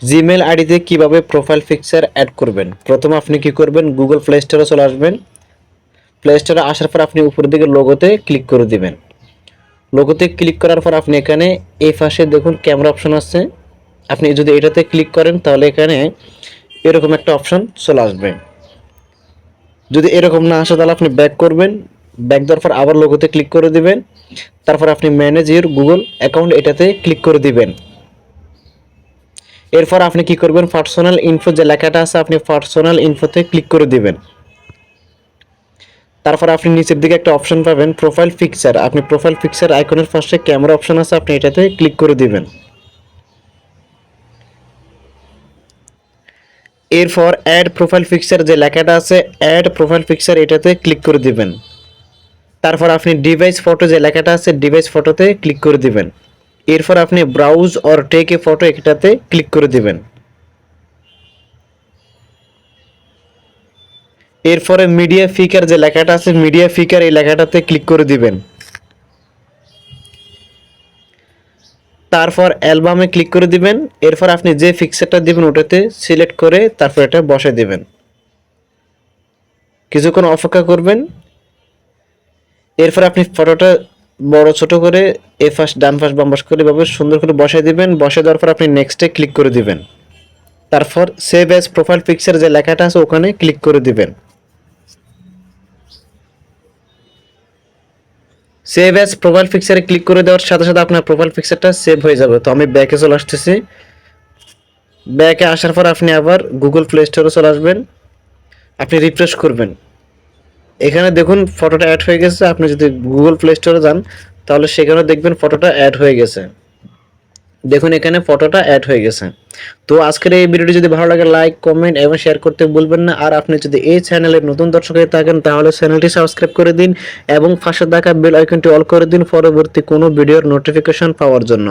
Gmail আইডিতে কিভাবে profile picture add করবেন। প্রথমে আপনি কি করবেন, গুগল প্লে স্টোরে চলে আসবেন। প্লে স্টোরে আসার পর আপনি উপরের দিকে লোগোতে ক্লিক করে দিবেন। লোগোতে ক্লিক করার পর আপনি এখানে এই পাশে দেখুন ক্যামেরা অপশন আছে। আপনি যদি এটাতে ক্লিক করেন তাহলে এখানে এরকম একটা অপশন চলে আসবে। যদি এরকম না আসে তাহলে আপনি ব্যাক করবেন। ব্যাক দেওয়ার পর আবার লোগোতে ক্লিক করে দিবেন। তারপর আপনি ম্যানেজ ইউর গুগল অ্যাকাউন্ট এটাতে ক্লিক করে দিবেন। এরপর আপনি কি করবেন, পার্সোনাল ইনফো যে লেখাটা আছে আপনি পার্সোনাল ইনফোতে ক্লিক করে দিবেন। তারপর আপনি নিচের দিকে একটা অপশন পাবেন প্রোফাইল পিকচার। আপনি প্রোফাইল পিকচার আইকনের পাশে ক্যামেরা অপশন আছে, আপনি এটাতে ক্লিক করে দিবেন। এরপর অ্যাড প্রোফাইল পিকচার যে লেখাটা আছে অ্যাড প্রোফাইল পিকচার এটাতে ক্লিক করে দিবেন। তারপর আপনি ডিভাইস ফটো যে লেখাটা আছে ডিভাইস ফটোতে ক্লিক করে দিবেন। এরপর আপনি browse or take a photo এটাতে ক্লিক করে দিবেন। এরপরে মিডিয়া ফিকার যে লেখাটা আছে মিডিয়া ফিকার এই লেখাটাতে ক্লিক করে দিবেন। তারপর অ্যালবামে ক্লিক করে দিবেন। এরপর আপনি যে পিকচারটা দিবেন ওটাতে সিলেক্ট করে তারপর এটা বসে দিবেন। কিছুক্ষণ অপেক্ষা করবেন। এরপর আপনি ফটোটা বড় ছোট করে এ পাশ ডান পাশ বাম পাশ করে এভাবে সুন্দর করে বসায় দিবেন। বসে দেওয়ার পর আপনি নেক্সটে ক্লিক করে দিবেন। তারপর সেভ অ্যাজ প্রোফাইল পিকচার যে লেখাটা আছে ওখানে ক্লিক করে দিবেন। সেভ অ্যাজ প্রোফাইল পিকচারে ক্লিক করে দেওয়ার সাথে সাথে আপনার প্রোফাইল পিকচারটা সেভ হয়ে যাবে। তো আমি ব্যাকে চলে আসতেছি। ব্যাকে আসার পর আপনি আবার গুগল প্লে স্টোরে চলে আসবেন। আপনি রিফ্রেশ করবেন। এখানে দেখুন ফটোটা অ্যাড হয়ে গেছে। আপনি যদি গুগল প্লে স্টোরে যান তাহলে সেখানে দেখবেন ফটোটা অ্যাড হয়ে গেছে। দেখুন এখানে ফটোটা অ্যাড হয়ে গেছে। তো আজকের এই ভিডিওটি যদি ভালো লাগে লাইক কমেন্ট এবং শেয়ার করতে ভুলবেন না। আর আপনি যদি এই চ্যানেলের নতুন দর্শক হয়ে থাকেন তাহলে চ্যানেলটি সাবস্ক্রাইব করে দিন এবং পাশে থাকা বেল আইকনটি অল করে দিন পরবর্তী কোনো ভিডিওর নোটিফিকেশন পাওয়ার জন্য।